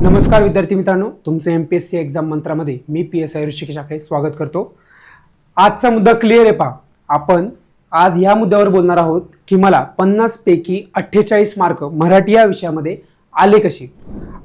नमस्कार विद्यार्थी मित्रांनो, तुमचं एमपीएससी एक्झाम मंत्रामध्ये मी PSI ऋषिकेश आखरे स्वागत करतो। आजचा मुद्दा क्लिअर आहे पहा। आपण आज या मुद्द्यावर बोलणार आहोत की मला 50 पैकी 48 मार्क मराठी या विषयामध्ये आले कसे।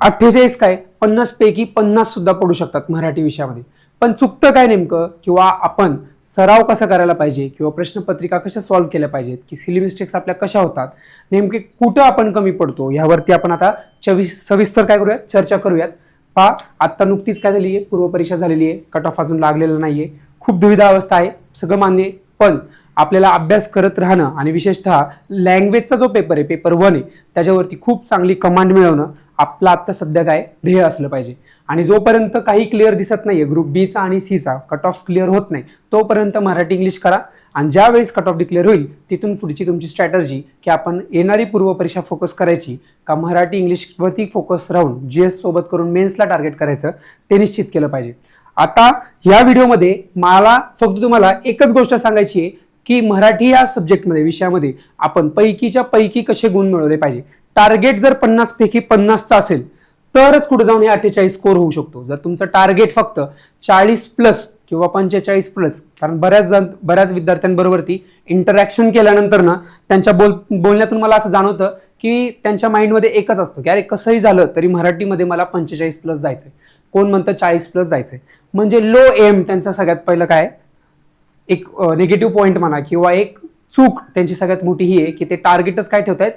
48 काय 50 पैकी 50 सुद्धा पडू शकतात मराठी विषयामध्ये, पण चुकतं काय नेमकं, किंवा आपण सराव कसा करायला पाहिजे, किंवा प्रश्नपत्रिका कशा सॉल्व्ह केल्या पाहिजेत, की सिली मिस्टेक्स आपल्या कशा होतात, नेमके कुठं आपण कमी पडतो, यावरती आपण आता सविस्तर काय करूयात, चर्चा करूयात। पहा, आता नुकतीच काय झाली आहे, पूर्वपरीक्षा झालेली आहे, कट ऑफ अजून लागलेला नाहीये, खूप दुविधा अवस्था आहे, सगळं मान्य आहे, पण आपल्याला अभ्यास करत राहणं आणि विशेषतः लँग्वेजचा जो पेपर आहे, पेपर 1 आहे, त्याच्यावरती खूप चांगली कमांड मिळवणं आपलं आता सध्या काय ध्येय असलं पाहिजे। आणि जोपर्यंत काही क्लिअर दिसत नाहीये, ग्रुप बी चा आणि सी चा कट ऑफ क्लिअर होत नाही, तोपर्यंत मराठी इंग्लिश करा। आणि ज्या वेळेस कट ऑफ डिक्लेअर होईल तिथून पुढची तुमची स्ट्रॅटर्जी की आपण येणारी पूर्व परीक्षा फोकस करायची का मराठी इंग्लिश वरती फोकस राहून जीएस सोबत करून मेन्सला टार्गेट करायचं, ते निश्चित केलं पाहिजे। आता या व्हिडिओमध्ये मला फक्त तुम्हाला एकच गोष्ट सांगायची आहे की मराठी या सब्जेक्टमध्ये विषयामध्ये आपण पैकीच्या पैकी कसे गुण मिळवले पाहिजे। टार्गेट जर 50 पैकी 50चा असेल तरच कुठे जाऊन हे 48 स्कोर होऊ शकतो। जर तुमचं टार्गेट फक्त 40 प्लस किंवा 45 प्लस, कारण बऱ्याच विद्यार्थ्यांबरोबरती इंटरॅक्शन केल्यानंतर ना त्यांच्या बोलण्यातून मला असं जाणवतं की त्यांच्या माइंडमध्ये एकच असतं की अरे कसंही झालं तरी मराठीमध्ये मला 45 प्लस जायचंय, कोण म्हणतं 40 प्लस जायचंय, म्हणजे लो एम त्यांचा सगळ्यात पहिलं काय एक निगेटिव्ह पॉईंट म्हणा, किंवा एक चूक त्यांची सगळ्यात मोठी ही आहे की ते टार्गेटच काय ठेवतायत,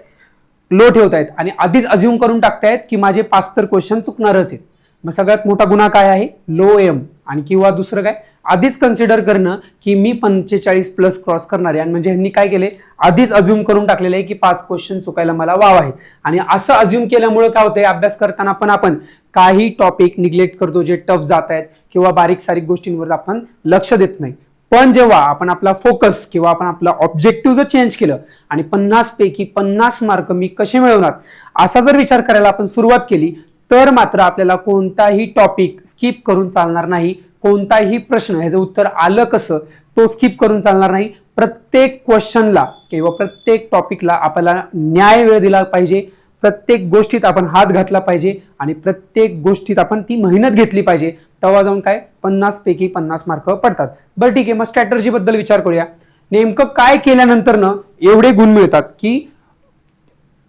लो ठेवतायत आणि आधीच अज्युम करून टाकतायत की माझे 5 तर क्वेश्चन चुकणारच आहेत। मग सगळ्यात मोठा गुन्हा काय आहे, लो एम। आणि किंवा दुसरं काय, आधीच कन्सिडर करणं की मी 45 प्लस क्रॉस करणार आहे, आणि म्हणजे ह्यांनी काय केले, आधीच अज्युम करून टाकलेलं आहे की 5 क्वेश्चन चुकायला मला वाव आहे। आणि असं अज्युम केल्यामुळे काय होतंय, अभ्यास करताना पण आपण काही टॉपिक निग्लेक्ट करतो जे टफ जात आहेत, किंवा बारीक सारीक गोष्टींवर आपण लक्ष देत नाही। पण जेव्हा आपण आपला फोकस किंवा आपण आपला ऑब्जेक्टिव्ह जर चेंज केलं आणि 50 पैकी 50 मार्क मी कसे मिळवणार असा जर विचार करायला आपण सुरुवात केली, तर मात्र आपल्याला कोणताही टॉपिक स्किप करून चालणार नाही। कोणताही प्रश्न ह्याचं उत्तर आलं कसं तो स्किप करून चालणार नाही। प्रत्येक क्वेश्चनला किंवा प्रत्येक टॉपिकला आपल्याला न्याय वेळ दिला पाहिजे, प्रत्येक गोष्टीत आपण हात घातला पाहिजे आणि प्रत्येक गोष्टीत आपण ती मेहनत घेतली पाहिजे, तेव्हा जाऊन काय 50 पैकी 50 मार्क पडतात। बरं ठीक आहे, मग स्ट्रॅटर्जी बद्दल विचार करूया। नेमकं काय केल्यानंतर ना एवढे गुण मिळतात की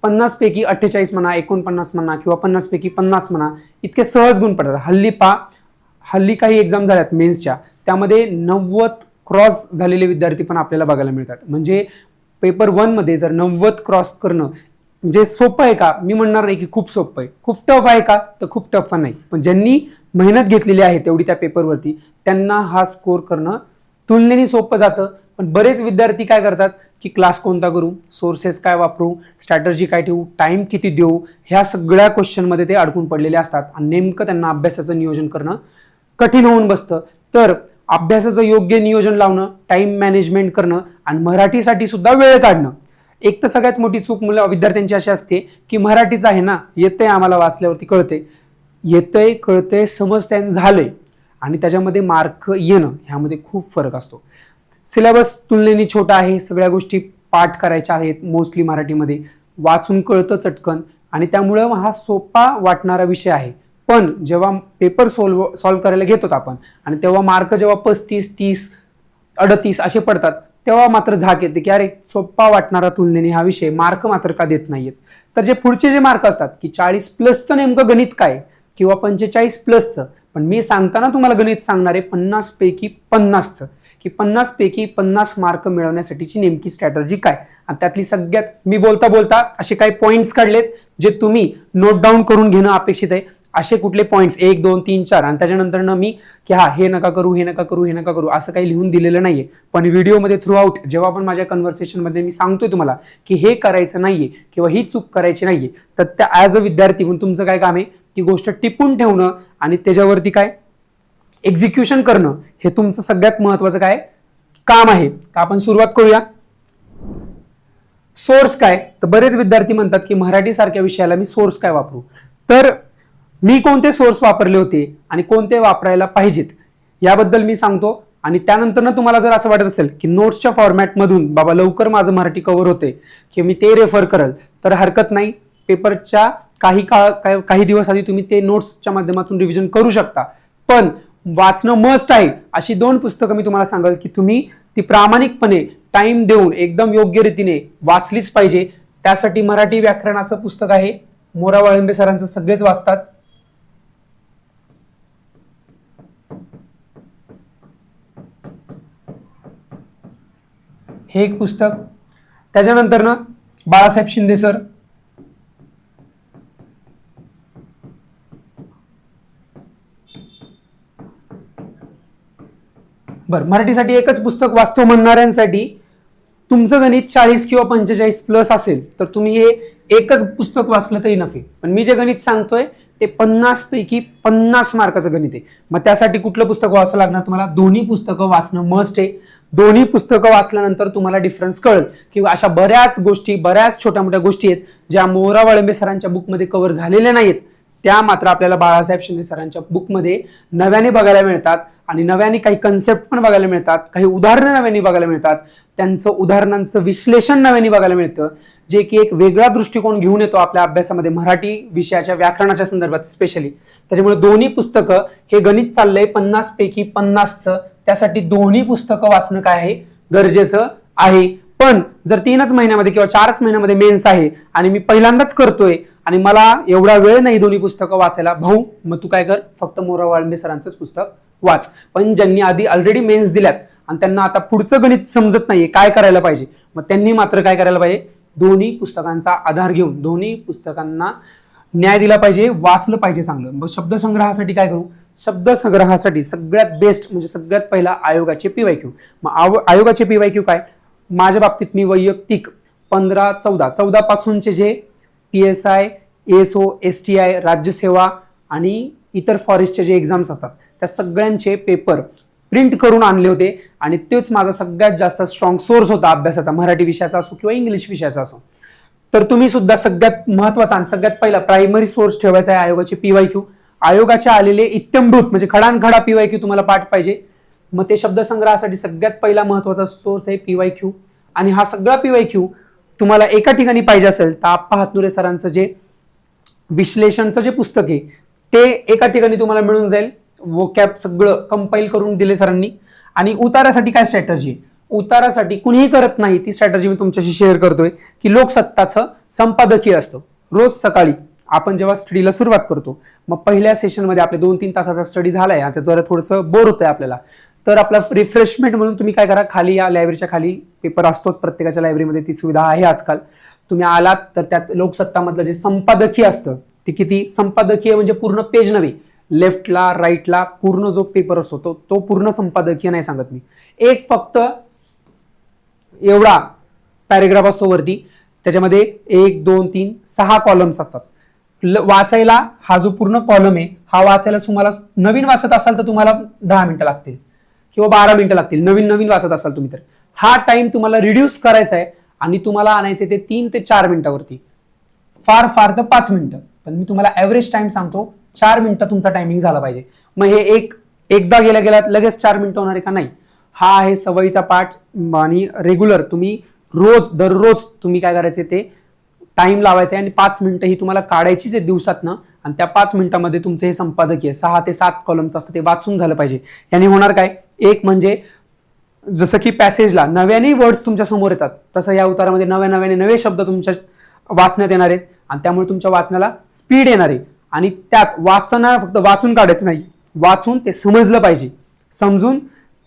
50 पैकी 48 म्हणा, 49 म्हणा, किंवा 50 पैकी 50 म्हणा, इतके सहज गुण पडतात। हल्ली काही एक्झाम झाल्यात मेन्सच्या, त्यामध्ये 90 क्रॉस झालेले विद्यार्थी पण आपल्याला बघायला मिळतात। म्हणजे पेपर 1 मध्ये जर 90 क्रॉस करणं म्हणजे सोपं आहे का, मी म्हणणार नाही की खूप सोपं आहे। खूप टफ आहे का, तर खूप टफ नाही, पण ज्यांनी मेहनत घेतलेली आहे तेवढी त्या पेपरवरती त्यांना हा स्कोर करणं तुलनेने सोपं जातं। पण बरेच विद्यार्थी काय करतात की क्लास कोणता करू, सोर्सेस काय वापरू, स्ट्रॅटर्जी काय ठेवू, टाइम किती देऊ, ह्या सगळ्या क्वेश्चनमध्ये ते अडकून पडलेले असतात आणि नेमकं त्यांना अभ्यासाचं नियोजन करणं कठीण होऊन बसतं। तर अभ्यासाचं योग्य नियोजन लावणं, टाइम मॅनेजमेंट करणं आणि मराठीसाठी सुद्धा वेळ काढणं। एक तर सगळ्यात मोठी चूक विद्यार्थ्यांची अशी असते की मराठीच आहे ना, येतंय आम्हाला, वाचल्यावरती कळते, येतंय कळतंय समजतंय झालंय, आणि त्याच्यामध्ये मार्क येणं ह्यामध्ये खूप फरक असतो। सिलेबस तुलनेने छोटा आहे, सगळ्या गोष्टी पाठ करायच्या आहेत मोस्टली मराठीमध्ये, वाचून कळतं चटकन, आणि त्यामुळं हा सोपा वाटणारा विषय आहे। पण जेव्हा पेपर सॉल्व्ह करायला घेतो आपण आणि तेव्हा मार्क जेव्हा 35, 30, 38 असे पडतात, तेव्हा मात्र झाक येते की अरे सोपा वाटणारा तुलनेने हा विषय मार्क मात्र का देत नाहीयेत। तर जे पुढचे जे मार्क असतात की 40 प्लसचं नेमकं गणित काय, किंवा 45 प्लसचं, पण मी सांगताना तुम्हाला गणित सांगणार आहे 50 पैकी 50चं, की 50 पैकी 50 मार्क मिळवण्यासाठीची नेमकी स्ट्रॅटर्जी काय। आणि त्यातली सगळ्यात मी बोलता बोलता असे काही पॉईंट्स काढलेत जे तुम्ही नोट डाऊन करून घेणं अपेक्षित आहे। असे कुठले पॉईंट्स 1, 2, 3, 4, आणि त्याच्यानंतर मी की हा हे नका करू, हे नका करू, हे नका करू असं काही लिहून दिलेलं नाहीये। पण व्हिडिओमध्ये थ्रू आउट जेव्हा पण माझ्या कन्व्हर्सेशनमध्ये मी सांगतोय तुम्हाला की हे करायचं नाहीये किंवा ही चूक करायची नाहीये, तर त्या ॲज अ विद्यार्थी म्हणून तुमचं काय काम आहे, ती गोष्ट टिपून ठेवणं आणि त्याच्यावरती काय एक्झिक्युशन करणं, हे तुमचं सगळ्यात महत्वाचं काय काम आहे। तर आपण सुरुवात करूया। सोर्स काय, तर बरेच विद्यार्थी म्हणतात की मराठी सारख्या विषयाला मी सोर्स काय वापरू, तर मी कोणते सोर्स वापरले होते आणि कोणते वापरायला पाहिजेत याबद्दल मी सांगतो। आणि त्यानंतर तुम्हाला जर असं वाटत असेल की नोट्सच्या फॉर्मॅटमधून बाबा लवकर माझं मराठी कव्हर होते की मी ते रेफर करल, तर हरकत नाही, पेपरच्या काही दिवस आधी तुम्ही ते नोट्सच्या माध्यमातून रिव्हिजन करू शकता. पण वाचणं मस्ट आहे. अशी 2 पुस्तकं मी तुम्हाला सांगाल की तुम्ही ती प्रामाणिकपणे टाइम देऊन एकदम योग्य रीतीने वाचलीच पाहिजे. त्यासाठी मराठी व्याकरणाचं पुस्तक आहे, मोरा वाळंबे सरांचं, सगळेच वाचतात. हे एक पुस्तक. त्याच्यानंतर ना बाळासाहेब शिंदे सर, मराठीसाठी एकच पुस्तक वाचतो म्हणणाऱ्यांसाठी, तुमचं गणित 40 किंवा 45 प्लस असेल तर तुम्ही हे एकच पुस्तक वाचलं तरी नफे. पण मी जे गणित सांगतोय ते 50 पैकी 50 मार्काचं गणित आहे. मग त्यासाठी कुठलं पुस्तक वाचावं लागणार तुम्हाला? दोन्ही पुस्तकं वाचणं मस्ट आहे. दोन्ही पुस्तकं वाचल्यानंतर तुम्हाला डिफरन्स कळेल किंवा अशा बऱ्याच गोष्टी, बऱ्याच छोट्या मोठ्या गोष्टी आहेत ज्या मोरा वाळंबे सरांच्या बुकमध्ये कव्हर झालेल्या नाहीत, त्या मात्र आपल्याला बाळासाहेब शिंदे सरांच्या बुकमध्ये नव्याने बघायला मिळतात. आणि नव्याने काही कन्सेप्ट पण बघायला मिळतात, काही उदाहरणं नव्याने बघायला मिळतात, त्यांचं उदाहरणांचं विश्लेषण नव्याने बघायला मिळतं, जे की एक वेगळा दृष्टिकोन घेऊन येतो आपल्या अभ्यासामध्ये मराठी विषयाच्या व्याकरणाच्या संदर्भात स्पेशली. त्याच्यामुळे दोन्ही पुस्तकं, हे गणित चाललंय 50 पैकी 50चं, त्यासाठी दोन्ही पुस्तकं वाचणं काय आहे, गरजेचं आहे. पण जर 3च महिन्यामध्ये किंवा 4च महिन्यामध्ये मेन्स आहे आणि मी पहिल्यांदाच करतोय आणि मला एवढा वेळ नाही दोन्ही पुस्तकं वाचायला, भाऊ मग तू काय कर, फक्त मोरा वाळंबे सरांचंच पुस्तक वाच. पण ज्यांनी आधी ऑलरेडी मेन्स दिल्यात आणि त्यांना आता पुढचं गणित समजत नाहीये, काय करायला पाहिजे, मग त्यांनी मात्र काय करायला पाहिजे, दोन्ही पुस्तकांचा आधार घेऊन दोन्ही पुस्तकांना न्याय दिला पाहिजे, वाचलं पाहिजे चांगलं. मग शब्दसंग्रहासाठी काय करू? शब्दसंग्रहासाठी सगळ्यात बेस्ट म्हणजे सगळ्यात पहिला आयोगाचे PYQ. मग आयोगाचे PYQ काय? माझ्या बाबतीत मी वैयक्तिक 15-14 पासूनचे जे PSI, ASO, STI, राज्यसेवा आणि इतर फॉरेस्टचे जे एक्झाम्स असतात त्या सगळ्यांचे पेपर प्रिंट करून आणले होते आणि तेच माझा सगळ्यात जास्त स्ट्रॉंग सोर्स होता अभ्यासाचा, मराठी विषयाचा असो किंवा इंग्लिश विषयाचा असो. तर तुम्ही सुद्धा सगळ्यात महत्वाचा आणि सगळ्यात पहिला प्रायमरी सोर्स ठेवायचा आहे आयोगाचे PYQ. आयोगाचे आलेले इत्यंभूत म्हणजे खडानखडा PYQ तुम्हाला पाठ पाहिजे. मग ते शब्दसंग्रहासाठी सगळ्यात पहिला महत्वाचा सोर्स आहे PYQ. आणि हा सगळा PYQ तुम्हाला एका ठिकाणी पाहिजे असेल तर आप्पा हातनुरे सरांचं जे विश्लेषणचं जे पुस्तक आहे ते एका ठिकाणी तुम्हाला मिळून जाईल. वोकॅब सगळं कंपाईल करून दिले सरांनी. आणि उतारासाठी काय स्ट्रॅटर्जी? उतारासाठी कुणीही करत नाही ती स्ट्रॅटर्जी मी तुमच्याशी शेअर करतोय की लोकसत्ताचं संपादकीय असतं. रोज सकाळी आपण जेव्हा स्टडीला सुरुवात करतो, मग पहिल्या सेशनमध्ये आपले 2-3 तासाचा स्टडी झालाय, आता जरा थोडंसं बोर होतंय आपल्याला, तर आपला रिफ्रेशमेंट म्हणून तुम्ही काय करा, खाली या लायब्ररीच्या खाली पेपर असतोच, प्रत्येकाच्या लायब्ररीमध्ये ती सुविधा आहे आजकाल. तुम्ही आलात तर त्यात लोकसत्तामधलं जे संपादकीय असतं ते किती, संपादकीय म्हणजे पूर्ण पेज नव्हे, लेफ्टला राईटला पूर्ण जो पेपर असतो तो पूर्ण संपादकीय नाही सांगत मी, एक फक्त एवढा पॅरेग्राफ असतो वरती, त्याच्यामध्ये 1, 2, 3, 6 कॉलम्स असतात. वाचायला हा जो पूर्ण कॉलम आहे हा वाचायला तुम्हाला, नवीन वाचत असाल तर तुम्हाला 10 मिनिटं लागतील किंवा 12 मिनिटं लागतील, नवीन वाचत असाल तुम्ही तर. हा टाइम तुम्हाला रिड्यूस करायचा आहे आणि तुम्हाला आणायचे ते 3 ते 4 मिनिटावरती, फार तर 5 मिनिटं. पण मी तुम्हाला ऍव्हरेज टाइम सांगतो, 4 मिनिटं तुमचा टायमिंग झाला पाहिजे. मग हे एकदा गेल्या लगेच 4 मिनिटं होणार आहे का? नाही. हा आहे सवयीचा पाठ आणि रेग्युलर तुम्ही दररोज तुम्ही काय करायचे, ते टाइम लावायचा आहे आणि 5 मिनिटं ही तुम्हाला काढायचीच आहे दिवसातनं. आणि त्या 5 मिनिटांमध्ये तुमचं हे संपादकीय 6 ते 7 कॉलमचं असतं ते वाचून झालं पाहिजे. याने होणार काय, एक म्हणजे जसं की पॅसेजला नव्याने वर्ड्स तुमच्या समोर येतात, तसं या उतारामध्ये नवे शब्द तुमच्या वाचण्यात येणार आहेत आणि त्यामुळे तुमच्या वाचनाला स्पीड येणार आहे. आणि त्यात वाचताना फक्त वाचून काढायचं नाही, वाचून ते समजलं पाहिजे, समजून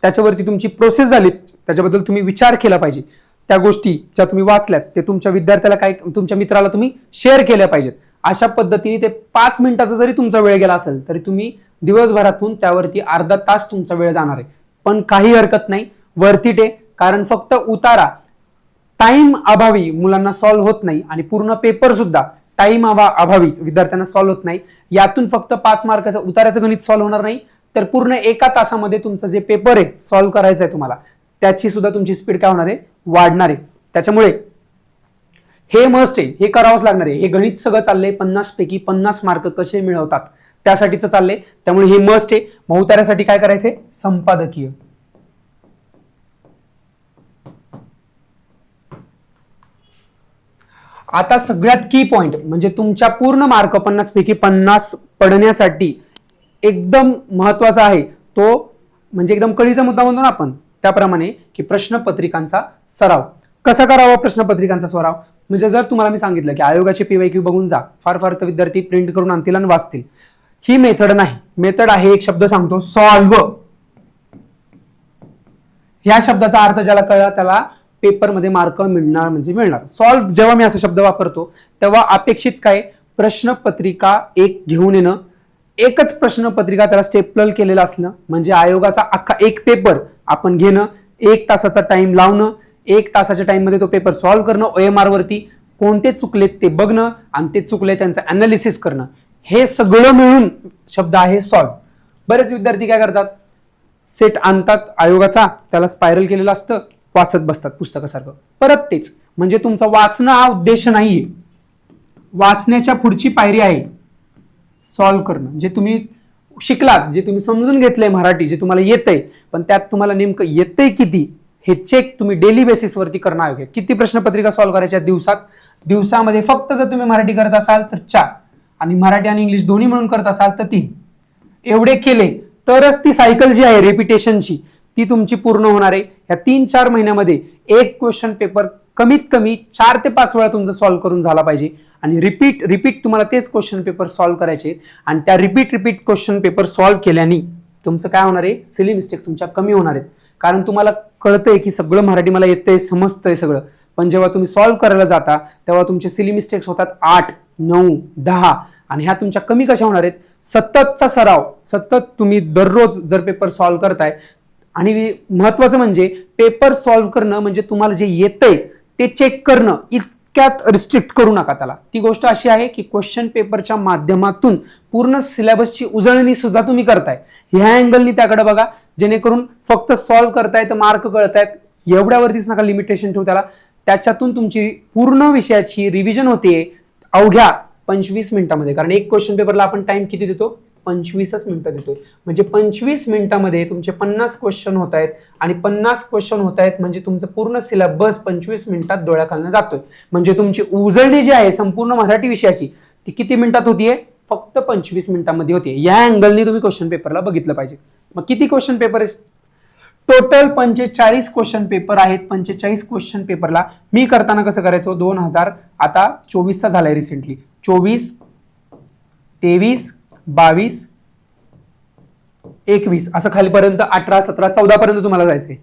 त्याच्यावरती तुमची प्रोसेस झाली, त्याच्याबद्दल तुम्ही विचार केला पाहिजे. त्या गोष्टी ज्या तुम्ही वाचल्यात ते तुमच्या विद्यार्थ्याला तुमच्या मित्राला तुम्ही शेअर केल्या पाहिजेत. अशा पद्धतीने ते 5 मिनिटाचा जरी तुमचा वेळ गेला असेल तरी तुम्ही दिवसभरातून त्यावरती अर्धा तास तुमचा वेळ जाणार आहे. पण काही हरकत नाही, वरती ते, कारण फक्त उतारा टाइम अभावी मुलांना सॉल्व्ह होत नाही आणि पूर्ण पेपर सुद्धा टाइम अभावीच विद्यार्थ्यांना सॉल्व्ह होत नाही. यातून फक्त 5 मार्काचं उताराचं गणित सॉल्व्ह होणार नाही, तर पूर्ण एका तासामध्ये तुमचं जे पेपर आहे सॉल्व्ह करायचं आहे तुम्हाला, त्याची सुद्धा तुमची स्पीड काय होणार आहे, वाढणार आहे. त्याच्यामुळे हे मस्ट आहे, हे करावंच लागणार आहे. हे गणित सगळं चाललंय 50 पैकी 50 मार्क कसे मिळवतात त्यासाठीच चाललंय, त्यामुळे हे मस्ट आहे. मग उतारासाठी काय करायचंय, संपादकीय. आता सगळ्यात की पॉइंट म्हणजे तुमच्या पूर्ण मार्क 50 पैकी 50 पडण्यासाठी एकदम महत्वाचा आहे तो म्हणजे एकदम कळीचा मुद्दा म्हणतो ना आपण त्याप्रमाणे की प्रश्नपत्रिकांचा सराव. कसा करावा प्रश्नपत्रिकांचा सराव? म्हणजे जर तुम्हाला मी सांगितलं की आयोगाचे PYQ बघून जा, फार फार तर विद्यार्थी प्रिंट करून आणतील आणि वाचतील. ही मेथड नाही. मेथड आहे, एक शब्द सांगतो, सॉल्व्ह. ह्या शब्दाचा अर्थ ज्याला कळला त्याला पेपरमध्ये मार्क मिळणार म्हणजे मिळणार. सॉल्व्ह जेव्हा मी असा शब्द वापरतो तेव्हा अपेक्षित काय? प्रश्नपत्रिका एक घेऊन येणं, एकच प्रश्नपत्रिका त्याला स्टेपल केलेलं असणं, म्हणजे आयोगाचा अख्खा एक पेपर आपण घेणं, 1 तासाचा टाइम लावणं, 1 तासाच्या टाइम मध्ये तो पेपर सॉल्व्ह करणं, OMR वरती कोणते चुकलेत ते बघणं आणि ते चुकले त्यांचं अनालिसिस करणं, हे सगळं मिळून शब्द आहे सॉल्व्ह. बरेच विद्यार्थी काय करतात, सेट आणतात आयोगाचा, त्याला स्पायरल केलेलं असतं, वाचत बसतात पुस्तकासारखं परत तेच. म्हणजे तुमचा वाचणं हा उद्देश नाहीये, वाचण्याच्या पुढची पायरी आहे सॉल्व्ह करणं. जे तुम्ही शिकलात, जे तुम्ही समजून घेतलंय मराठी, जे तुम्हाला येतंय, पण त्यात तुम्हाला नेमकं येतंय किती हे चेक तुम्ही डेली बेसिसवरती करणं आहे. किती प्रश्नपत्रिका सॉल्व्ह करायच्या दिवसामध्ये फक्त जर तुम्ही मराठी करत असाल तर 4 आणि मराठी आणि इंग्लिश दोन्ही म्हणून करत असाल तर 3. एवढे केले तरच ती सायकल जी आहे रेपिटेशनची ती तुमची पूर्ण होणार आहे. या 3-4 महिन्यामध्ये एक क्वेश्चन पेपर कमीत कमी 4 ते 5 वेळा तुमचं सॉल्व्ह करून झाला पाहिजे आणि रिपीट तुम्हाला तेच क्वेश्चन पेपर सॉल्व्ह करायचे आहेत. आणि त्या रिपीट क्वेश्चन पेपर सॉल्व्ह केल्याने तुमचं काय होणार आहे, सिली मिस्टेक तुमच्या कमी होणार आहेत. कारण तुम्हाला कळतंय की सगळं मराठी मला येतंय, समजतंय सगळं, पण जेव्हा तुम्ही सॉल्व्ह करायला जाता तेव्हा तुमचे सिली मिस्टेक्स होतात 8, 9, 10 आणि ह्या तुमच्या कमी कशा होणार आहेत, सततचा सराव. सतत तुम्ही दररोज जर पेपर सॉल्व्ह करताय आणि महत्वाचं म्हणजे पेपर सॉल्व्ह करणं म्हणजे तुम्हाला जे येतंय ते चेक करणं, इतक्यात रिस्ट्रिक्ट करू नका त्याला. ती गोष्ट अशी आहे की क्वेश्चन पेपरच्या माध्यमातून पूर्ण सिलेबसची उजळणी सुद्धा तुम्ही करताय. ह्या अँगलनी त्याकडे बघा, जेणेकरून फक्त सॉल्व्ह करताय तर मार्क कळतायत एवढ्यावरतीच नका लिमिटेशन ठेवू त्याला. त्याच्यातून तुमची पूर्ण विषयाची रिव्हिजन होते अवघ्या 25 मिनिटांमध्ये. कारण एक क्वेश्चन पेपरला आपण टाइम किती देतो, 25 मिनिटं देतोय. म्हणजे 25 मिनिटांमध्ये तुमचे 50 क्वेश्चन होत आहेत आणि 50 क्वेश्चन होत आहेत म्हणजे तुमचं पूर्ण सिलेबस 25 मिनिटात डोळ्याखालनं जातोय. म्हणजे तुमची उजळणी जी आहे संपूर्ण मराठी विषयाची ती किती मिनिटात होतीये, फक्त 25 मिनिटांमध्ये होते. या अँगलनी तुम्ही क्वेश्चन पेपरला बघितलं पाहिजे. मग किती क्वेश्चन पेपर आहे, टोटल 45 क्वेश्चन पेपर आहेत. 45 क्वेश्चन पेपरला मी करताना कसं करायचो, 2024 झालाय रिसेंटली, 24, 23, 22, 21 असं खालीपर्यंत 18, 17, 14 पर्यंत तुम्हाला जायचंय.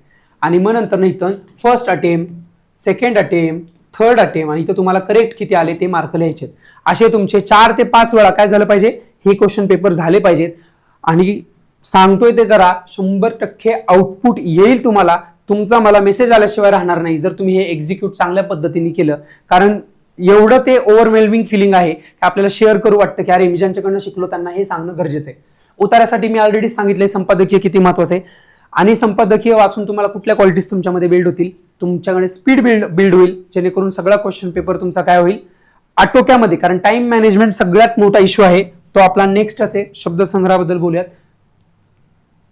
आणि मग नंतर इथं first attempt, second attempt, third attempt आणि इथं तुम्हाला करेक्ट किती आले ते मार्क लिहायचे. असे तुमचे 4 ते 5 वेळा काय झालं पाहिजे, हे क्वेश्चन पेपर झाले पाहिजेत. आणि सांगतोय ते करा, 100% आउटपुट येईल तुम्हाला. तुमचा मला मेसेज आल्याशिवाय राहणार नाही जर तुम्ही हे एक्झिक्यूट चांगल्या पद्धतीने केलं. कारण एवढं ते ओव्हरवेल्मिंग फिलिंग आहे की आपल्याला शेअर करू वाटतं की अरे मी ज्यांच्याकडनं शिकलो त्यांना हे सांगणं गरजेचं आहे. उतार्यासाठी मी ऑलरेडी सांगितलंय संपादकीय किती महत्वाचं आहे आणि संपादकीय वाचून तुम्हाला कुठल्या क्वालिटीज तुमच्यामध्ये बिल्ड होतील, तुमच्याकडे स्पीड बिल्ड होईल, जेणेकरून सगळा क्वेश्चन पेपर तुमचा काय होईल, आटोक्यामध्ये. कारण टाइम मॅनेजमेंट सगळ्यात मोठा इश्यू आहे, तो आपला नेक्स्ट असे शब्दसंग्रहाबद्दल बोलूयात.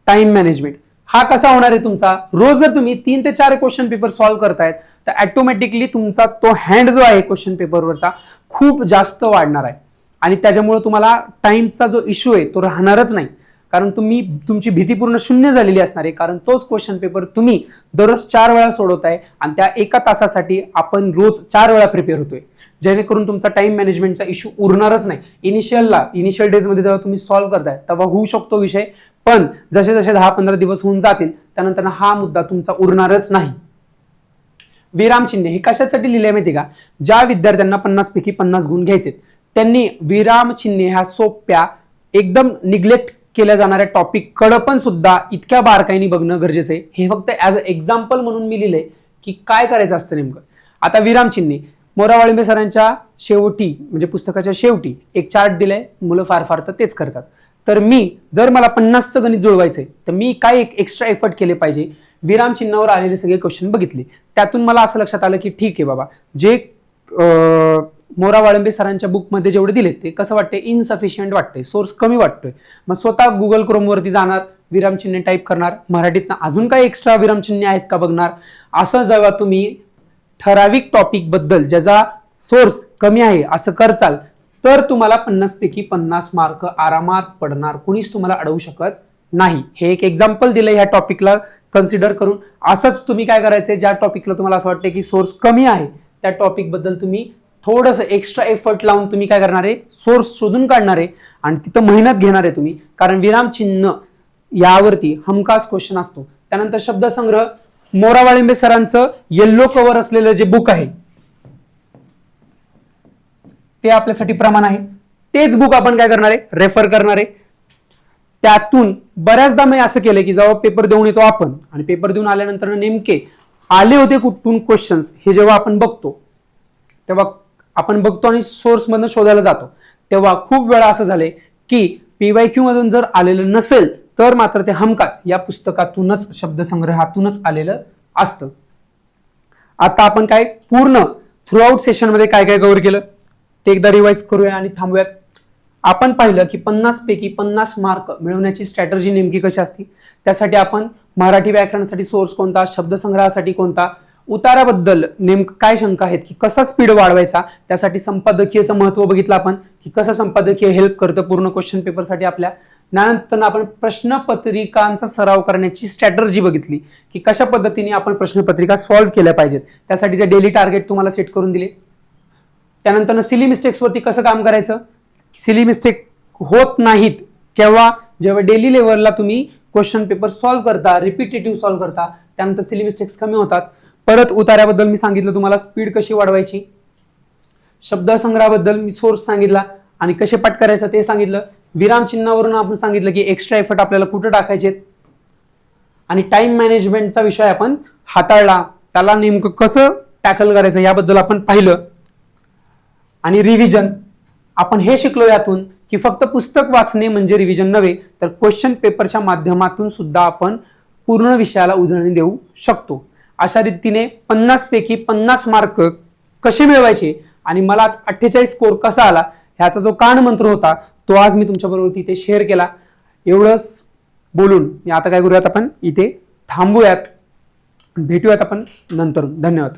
टाइम मॅनेजमेंट हा कसा होणार आहे तुमचा, रोज जर तुम्ही 3 ते 4 क्वेश्चन पेपर सॉल्व्ह करतायत तर ऑटोमॅटिकली तुमचा तो हँड जो आहे क्वेश्चन पेपरवरचा खूप जास्त वाढणार आहे आणि त्याच्यामुळे तुम्हाला टाइमचा जो इश्यू आहे तो राहणारच नाही. कारण तुमची भीतीपूर्ण शून्य झालेली असणार आहे. कारण तोच क्वेश्चन पेपर तुम्ही दररोज 4 वेळा सोडवताय आणि त्या 1 तासासाठी आपण रोज 4 वेळा प्रिपेअर होतोय, जेणेकरून तुमचा टाइम मॅनेजमेंटचा इश्यू उरणारच नाही. इनिशियल डेजमध्ये जेव्हा तुम्ही सॉल्व्ह करताय तेव्हा होऊ शकतो विषय, पण जसे जसे 10-15 दिवस होऊन जातील त्यानंतर हा मुद्दा तुमचा उरणारच नाही. विरामचिन्ह हे कशासाठी लिहिले माहिती का, ज्या विद्यार्थ्यांना 50 पैकी 50 गुण घ्यायचे त्यांनी विरामचिन्हे ह्या सोप्या एकदम निग्लेक्ट केल्या जाणाऱ्या टॉपिक कडे पण सुद्धा इतक्या बारकाईने बघणं गरजेचं आहे. हे फक्त ऍज अ एक्झाम्पल म्हणून मी लिहिलंय की काय करायचं असतं नेमकं. आता विरामचिन्हे मोरा वाळिंबे सरांच्या शेवटी म्हणजे पुस्तकाच्या शेवटी एक चार्ट दिलाय, मुलं फार फार तर तेच करतात. तर मी जर मला 50चं गणित जुळवायचंय तर मी काय एक एक्स्ट्रा एफर्ट केले पाहिजे, विरामचिन्हावर आलेले सगळे क्वेश्चन बघितले, त्यातून मला असं लक्षात आलं की ठीक आहे बाबा, जे मोरा वाळिंबे सरांच्या बुकमध्ये जेवढे दिले ते कसं वाटतंय, इनसफिशियंट वाटतंय, सोर्स कमी वाटतोय. मग स्वतः गुगल क्रोमवरती जाणार, विरामचिन्ह टाईप करणार, मराठीतनं अजून काही एक्स्ट्रा विरामचिन्हे आहेत का बघणार. असं जेव्हा तुम्ही ठराविक टॉपिक बद्दल ज्याचा सोर्स कमी आहे असं करचाल तर तुम्हाला 50 पैकी 50 मार्क आरामात पडणार, कुणीच तुम्हाला अडवू शकत नाही. हे एक एक्झाम्पल दिलं ह्या टॉपिकला कन्सिडर करून. असंच तुम्ही काय करायचंय, ज्या टॉपिकला तुम्हाला असं वाटतं की सोर्स कमी आहे त्या टॉपिक बद्दल तुम्ही थोडंसं एक्स्ट्रा एफर्ट लावून तुम्ही काय करणार आहे, सोर्स शोधून काढणार आहे आणि तिथं मेहनत घेणार आहे तुम्ही. कारण विरामचिन्ह यावरती हमखास क्वेश्चन असतो. त्यानंतर शब्दसंग्रह, मोरा वाळिंबे सरांचं येल्लो कव्हर असलेलं जे बुक आहे ते आपल्यासाठी प्रमाण आहे. तेच बुक आपण काय करणार आहे, रेफर करणार आहे. त्यातून बऱ्याचदा मी असं केलं की जेव्हा पेपर देऊन येतो आपण आणि पेपर देऊन आल्यानंतर नेमके आले होते कुठून क्वेश्चन्स हे जेव्हा आपण बघतो तेव्हा आपण बघतो आणि सोर्स मधून शोधायला जातो, तेव्हा खूप वेळा असं झालंय की पीवायक्यू मधून जर आलेलं नसेल तर मात्र ते हमखास या पुस्तकातूनच शब्दसंग्रहातूनच आलेलं असतं. आता आपण काय पूर्ण थ्रू आउट सेशन मध्ये काय काय कव्हर केलं ते एकदा रिवाइज करूया आणि थांबूयात. आपण पाहिलं की 50 पैकी 50 मार्क मिळवण्याची स्ट्रॅटर्जी नेमकी कशी असते. त्यासाठी आपण मराठी व्याकरणासाठी सोर्स कोणता, शब्दसंग्रहासाठी कोणता, उताराबद्दल नेमकं काय शंका आहेत की कसा स्पीड वाढवायचा, त्यासाठी संपादकीयचं महत्व बघितलं आपण की कसं संपादकीय हेल्प करतं पूर्ण क्वेश्चन पेपरसाठी आपल्या. त्यानंतर आपण प्रश्नपत्रिकांचा सराव करण्याची स्ट्रॅटर्जी बघितली की कशा पद्धतीने आपण प्रश्नपत्रिका सॉल्व्ह केल्या पाहिजेत, त्यासाठीचे डेली टार्गेट तुम्हाला सेट करून दिले. त्यानंतर सिली मिस्टेक्स वरती कसं काम करायचं, सिली मिस्टेक होत नाहीत केव्हा, जेव्हा डेली लेवलला तुम्ही क्वेश्चन पेपर सॉल्व्ह करता, रिपीटेटिव्ह सॉल्व्ह करता, त्यानंतर सिली मिस्टेक्स कमी होतात. परत उतार्याबद्दल मी सांगितलं तुम्हाला, स्पीड कशी वाढवायची, शब्दसंग्रहाबद्दल मी सोर्स सांगितला आणि कसे पाठ करायचं ते सांगितलं. विराम चिन्हावरून आपण सांगितलं की एक्स्ट्रा एफर्ट आपल्याला कुठे टाकायचे आणि टाइम मॅनेजमेंटचा विषय आपण हाताळला, त्याला नेमकं कसं टॅकल करायचं याबद्दल आपण पाहिलं. आणि रिव्हिजन आपण हे शिकलो यातून की फक्त पुस्तक वाचणे म्हणजे रिव्हिजन नव्हे, तर क्वेश्चन पेपरच्या माध्यमातून सुद्धा आपण पूर्ण विषयाला उजळणी देऊ शकतो. अशा रीतीने 50 पैकी 50 मार्क कसे मिळवायचे आणि मला आज 48 स्कोर कसा आला ह्याचा जो कानमंत्र होता तो आज मी तुमच्याबरोबर तिथे शेअर केला. एवढंच बोलून आता काय करूयात, आपण इथे थांबूयात, भेटूयात आपण नंतर. धन्यवाद.